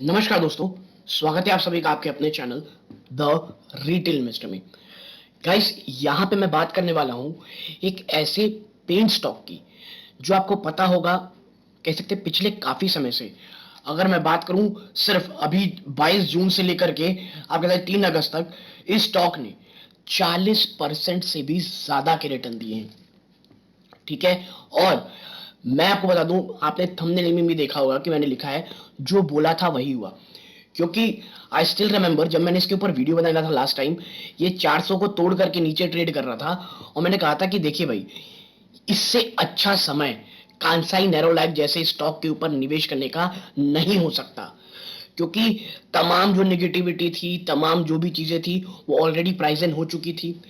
नमस्कार दोस्तों, स्वागत है आप सभी का आपके अपने चैनल द रिटेल मिस्टर में। गाइस, यहाँ पे मैं बात करने वाला हूँ एक ऐसे पेंट स्टॉक की जो आपको पता होगा, कह सकते हैं पिछले काफी समय से। अगर मैं बात करूं सिर्फ अभी 22 जून से लेकर के आप कहते हैं 3 अगस्त तक इस स्टॉक ने 40% से भी ज्यादा के रिटर्न दिए हैं। ठीक है। और मैं आपको बता दूं, आपने थंबनेल में भी देखा होगा कि मैंने लिखा है जो बोला था वही हुआ। क्योंकि आई स्टिल रिमेंबर जब मैंने इसके ऊपर वीडियो बनाया था लास्ट टाइम, ये 400 को तोड़ करके नीचे ट्रेड कर रहा था और मैंने कहा था कि देखिए भाई, इससे अच्छा समय कांसाई नेरोलैक जैसे स्टॉक के ऊपर निवेश करने का नहीं हो सकता। क्योंकि तमाम जो नेगेटिविटी थी, तमाम जो भी चीजें थी, वो ऑलरेडी प्राइजन हो चुकी थी।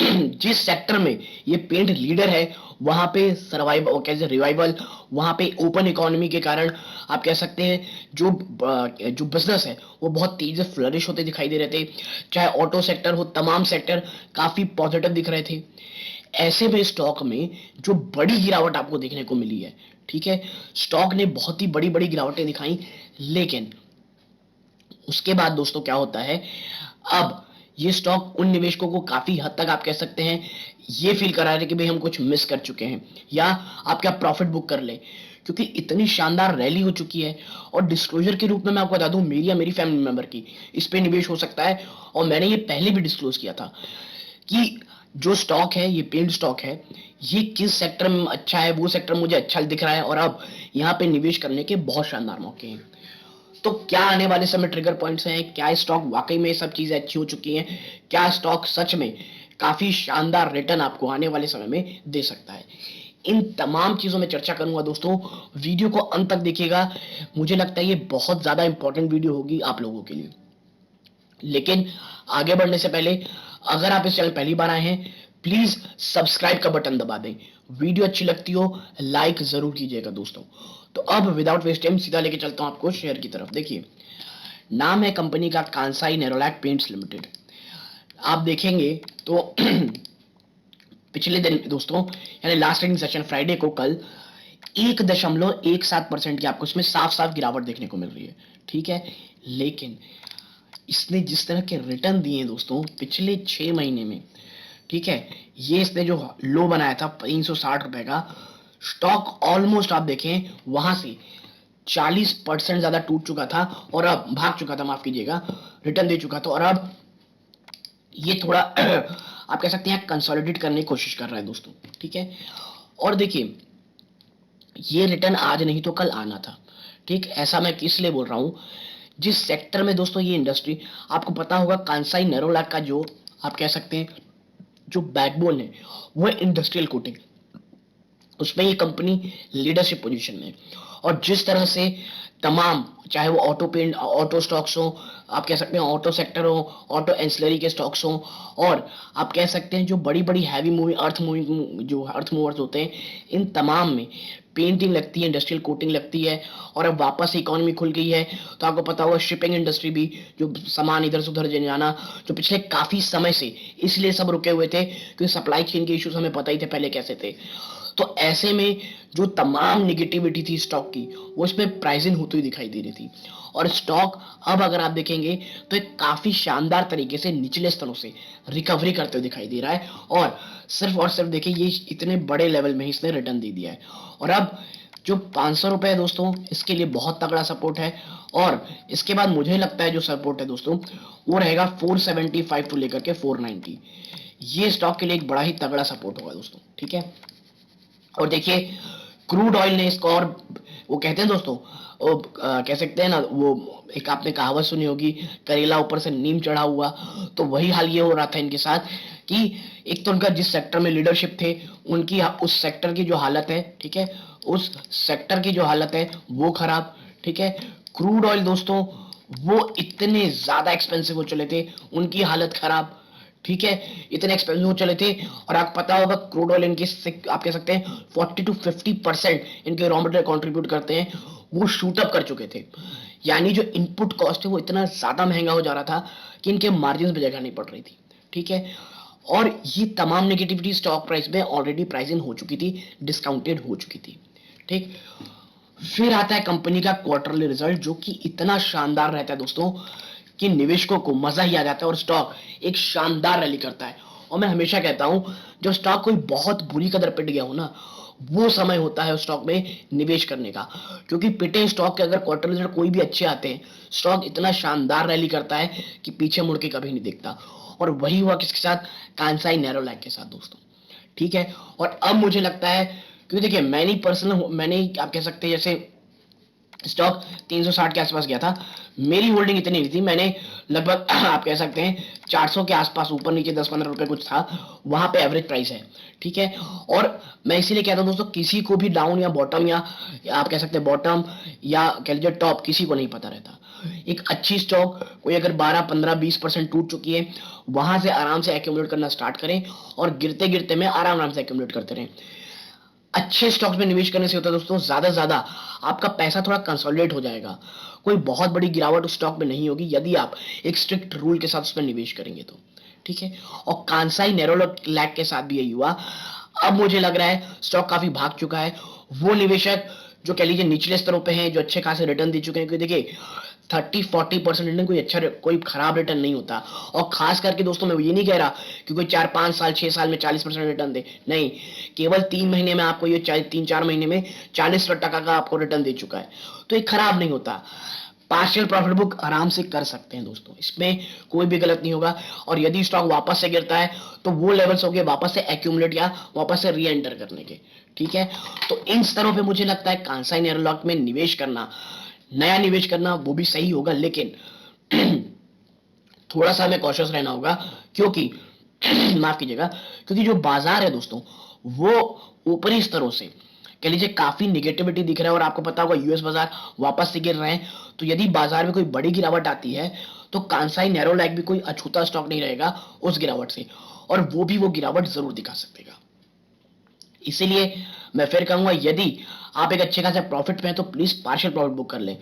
जिस सेक्टर में ये पेंट लीडर है वहां पे सर्वाइवल, कैसे रिवाइवल, वहां पे ओपन इकोनॉमी के कारण आप कह सकते हैं जो बिजनेस है वो बहुत तेजी से फ्लरिश होते दिखाई दे रहे थे। चाहे ऑटो सेक्टर हो, तमाम सेक्टर काफी पॉजिटिव दिख रहे थे। ऐसे में स्टॉक में जो बड़ी गिरावट आपको देखने को मिली है, ठीक है, स्टॉक ने बहुत ही बड़ी बड़ी गिरावटें दिखाई। लेकिन उसके बाद दोस्तों क्या होता है, अब ये स्टॉक उन निवेशकों को काफी हद तक आप कह सकते हैं ये फील करा रहे कि भाई हम कुछ मिस कर चुके हैं, या आप क्या प्रॉफिट बुक कर ले, क्योंकि इतनी शानदार रैली हो चुकी है। और डिस्क्लोजर के रूप में मैं आपको बता दूं, मेरी या मेरी फैमिली मेंबर की इस पे निवेश हो सकता है। और मैंने ये पहले भी डिस्क्लोज किया था कि जो स्टॉक है, ये पेंट स्टॉक है, ये किस सेक्टर में अच्छा है, वो सेक्टर मुझे अच्छा दिख रहा है और अब यहाँ पे निवेश करने के बहुत शानदार मौके हैं। तो क्या आने वाले समय ट्रिगर पॉइंट्स हैं, क्या स्टॉक वाकई में सब चीजें अच्छी हो चुकी हैं, क्या स्टॉक सच में काफी शानदार रिटर्न आपको आने वाले समय में दे सकता है, इन तमाम चीजों में चर्चा करूंगा दोस्तों। वीडियो को अंत तक देखिएगा, मुझे लगता है ये बहुत ज्यादा इंपॉर्टेंट वीडियो होगी आप लोगों के लिए। लेकिन आगे बढ़ने से पहले, अगर आप इस चैनल पहली बार आए हैं, प्लीज सब्सक्राइब का बटन दबा दें। वीडियो अच्छी लगती हो लाइक जरूर कीजिएगा दोस्तों। तो अब विदाउट वेस्ट टाइम सीधा लेके चलता हूं आपको शेयर की तरफ। देखिए, नाम है कंपनी का कांसाई नेरोलैक पेंट्स लिमिटेड। आप देखेंगे तो पिछले दिन दोस्तों, यानी लास्ट ट्रेडिंग सेशन फ्राइडे को, कल 1.17% की आपको इसमें साफ साफ गिरावट देखने को मिल रही है। ठीक है। लेकिन इसने जिस तरह के रिटर्न दिए दोस्तों पिछले 6 महीने में, ठीक है, ये इसने जो लो बनाया था 360 रुपए का, स्टॉक ऑलमोस्ट आप देखें वहां से 40% ज्यादा टूट चुका था और अब भाग चुका था, माफ कीजिएगा, रिटर्न दे चुका था। और अब ये थोड़ा आप कह सकते हैं कंसोलिडेट करने की कोशिश कर रहा है दोस्तों। ठीक है। और देखिए, ये रिटर्न आज नहीं तो कल आना था। ठीक, ऐसा मैं किस लिए बोल रहा हूं, जिस सेक्टर में दोस्तों ये इंडस्ट्री, आपको पता होगा कांसाई नेरोलैक का जो आप कह सकते हैं जो बैकबोन है वो है इंडस्ट्रियल कोटिंग। उसमें ये कंपनी लीडरशिप पोजीशन में है। और जिस तरह से तमाम, चाहे वो ऑटो पेंट, ऑटो स्टॉक्स हो, आप कह सकते हैं ऑटो सेक्टर हो, ऑटो एंसिलरी के स्टॉक्स हो, और आप कह सकते हैं जो बड़ी बड़ी हैवी मूविंग अर्थ मूविंग जो अर्थ मूवर्स होते हैं, इन तमाम में पेंटिंग लगती है, इंडस्ट्रियल कोटिंग लगती है। और अब वापस इकोनॉमी खुल गई है तो आपको पता होगा शिपिंग इंडस्ट्री भी, जो सामान इधर से उधर जाना, जो पिछले काफी समय से इसलिए सब रुके हुए थे क्योंकि सप्लाई चेन के इश्यूज हमें पता ही थे पहले कैसे थे। तो ऐसे में जो तमाम निगेटिविटी थी स्टॉक की, वो इसमें प्राइसिंग होती हुई दिखाई दे रही थी। और स्टॉक अब अगर आप देखेंगे तो एक काफी शानदार तरीके से निचले स्तरों से रिकवरी करते हुए दिखाई दे रहा है। और सिर्फ देखिए, ये इतने बड़े लेवल में इसने रिटर्न दे दिया है। और अब जो 500 रुपए है दोस्तों, इसके लिए बहुत तगड़ा सपोर्ट है। और इसके बाद मुझे लगता है जो सपोर्ट है दोस्तों, वो रहेगा 475 टू लेकर के 490। ये स्टॉक के लिए एक बड़ा ही तगड़ा सपोर्ट होगा दोस्तों। ठीक है। और देखिए, क्रूड ऑयल ने इसको, और वो कहते हैं दोस्तों, वो कह सकते हैं ना, वो एक आपने कहावत सुनी होगी, करेला ऊपर से नीम चढ़ा हुआ। तो वही हाल ये हो रहा था इनके साथ कि एक तो उनका जिस सेक्टर में लीडरशिप थे, उनकी उस सेक्टर की जो हालत है, ठीक है, उस सेक्टर की जो हालत है वो खराब। ठीक है। क्रूड ऑयल दोस्तों, वो इतने ज्यादा एक्सपेंसिव हो चले थे, उनकी हालत खराब। ठीक है। इतने एक्सपेंसिव हो चले थे। और आपको पता होगा क्रूड ऑयल इनके आप कह सकते हैं 40 to 50% इनके रॉ मटेरियल कंट्रीब्यूट करते हैं, वो शूट अप कर चुके थे। यानी जो इनपुट कॉस्ट है वो इतना ज्यादा महंगा हो जा रहा था कि इनके मार्जिन पे जगह नहीं पड़ रही थी। ठीक है। और ये तमाम नेगेटिविटी स्टॉक प्राइस में ऑलरेडी प्राइसिंग हो चुकी थी, डिस्काउंटेड हो चुकी थी। ठीक। फिर आता है कंपनी का क्वार्टरली रिजल्ट, जो कि इतना शानदार रहता है दोस्तों कि निवेशकों को मजा ही आ जाता है और स्टॉक एक शानदार रैली करता है। और मैं हमेशा कहता हूं, जब स्टॉक कोई बहुत बुरी कदर पिट गया हो ना, वो समय होता है उस स्टॉक में निवेश करने का। क्योंकि पिटे स्टॉक के अगर क्वार्टर रिजल्ट कोई भी अच्छे आते हैं, स्टॉक इतना शानदार रैली करता है कि पीछे मुड़ के कभी नहीं दिखता। और वही हुआ किसके साथ? कांसाई नेरोलैक के साथ दोस्तों। ठीक है। और अब मुझे लगता है, क्योंकि देखिए मैंने आप कह सकते हैं जैसे स्टॉक 360 के आसपास गया था, मेरी होल्डिंग इतनी नहीं थी, मैंने लगभग आप कह सकते हैं 400 के आसपास, ऊपर नीचे 10-15 रुपए कुछ था, वहां पे एवरेज प्राइस है। ठीक है। और मैं इसीलिए कहता हूं दोस्तों, किसी को भी डाउन या बॉटम या आप कह सकते हैं बॉटम या कह लीजिए टॉप, किसी को नहीं पता रहता। एक अच्छी स्टॉक कोई अगर 12-15-20% टूट चुकी है, वहां से आराम से एक्यूमुलेट करना स्टार्ट करें और गिरते गिरते में आराम से एक्यूमुलेट करते रहें। अच्छे स्टॉक्स में निवेश करने से होता है दोस्तों, ज्यादा आपका पैसा थोड़ा कंसोलिडेट हो जाएगा। कोई बहुत बड़ी गिरावट उस स्टॉक में नहीं होगी यदि आप एक स्ट्रिक्ट रूल के साथ उसमें निवेश करेंगे तो। ठीक है। और कांसाई नेरोलैक के साथ भी यही हुआ। अब मुझे लग रहा है स्टॉक काफी भाग चुका है। वो निवेशक जो कह लीजिए निचले स्तरों पे हैं, जो अच्छे खासे रिटर्न दे चुके हैं, क्योंकि देखिए 30-40% रिटर्न कोई अच्छा, कोई खराब रिटर्न नहीं होता। और खास करके दोस्तों मैं ये नहीं कह रहा कि कोई 4-5 साल 6 साल में 40% रिटर्न दे, नहीं। केवल 3 महीने में आपको ये 3-4 महीने में 40% का आपको रिटर्न दे चुका है, तो ये खराब नहीं होता। पार्शियल प्रॉफिट बुक आराम से कर सकते हैं दोस्तों, इसमें कोई भी गलत नहीं होगा। और यदि स्टॉक वापस से गिरता है तो वो लेवल्स हो गए वापस से एक्यूमुलेट या वापस से री एंटर करने के। ठीक है। तो इन स्तरों पे मुझे लगता है कांसाई नेरोलॉक में निवेश करना, नया निवेश करना वो भी सही होगा, लेकिन थोड़ा सा हमें कॉशियस रहना होगा। क्योंकि माफ कीजिएगा, क्योंकि जो बाजार है दोस्तों, वो ऊपरी स्तरों से कह लीजिए काफी निगेटिविटी दिख रहा है। और आपको पता होगा यूएस बाजार वापस से गिर रहे हैं, तो यदि बाजार में कोई बड़ी गिरावट आती है तो कांसाई नेरोलैक भी कोई अछूता स्टॉक नहीं रहेगा उस गिरावट से, और वो भी वो गिरावट जरूर दिखा सकेगा। इसीलिए मैं फिर कहूंगा, यदि आप एक अच्छे खासे प्रॉफिट में हैं तो प्लीज पार्शियल प्रॉफिट बुक कर लें।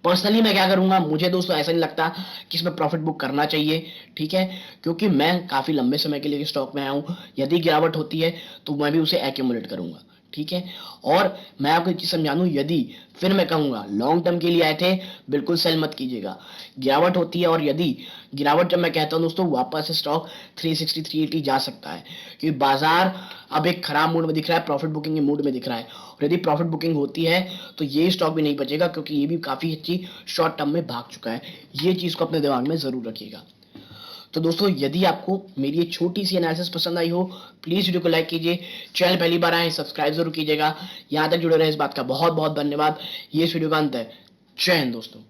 पर्सनली मैं क्या करूंगा, मुझे दोस्तों ऐसा नहीं लगता कि इसमें प्रॉफिट बुक करना चाहिए। ठीक है। क्योंकि मैं काफी लंबे समय के लिए स्टॉक में आया हूं, यदि गिरावट होती है तो मैं भी उसे एक्यूमुलेट करूंगा। ठीक है। और मैं आपको एक चीज समझा दूं, यदि फिर मैं कहूंगा लॉन्ग टर्म के लिए आए थे, बिल्कुल सेल मत कीजिएगा। गिरावट होती है, और यदि गिरावट जब मैं कहता हूं दोस्तों, वापस स्टॉक 360 380 जा सकता है, क्योंकि बाजार अब एक खराब मूड में दिख रहा है, प्रॉफिट बुकिंग के मूड में दिख रहा है। और यदि प्रॉफिट बुकिंग होती है तो ये स्टॉक भी नहीं बचेगा, क्योंकि ये भी काफी अच्छी शॉर्ट टर्म में भाग चुका है। ये चीज को अपने दिमाग में जरूर रखिएगा। तो दोस्तों, यदि आपको मेरी ये छोटी सी एनालिसिस पसंद आई हो, प्लीज वीडियो को लाइक कीजिए। चैनल पहली बार आए सब्सक्राइब जरूर कीजिएगा। यहां तक जुड़े रहे इस बात का बहुत बहुत धन्यवाद। ये इस वीडियो का अंत है। जय हिंद दोस्तों।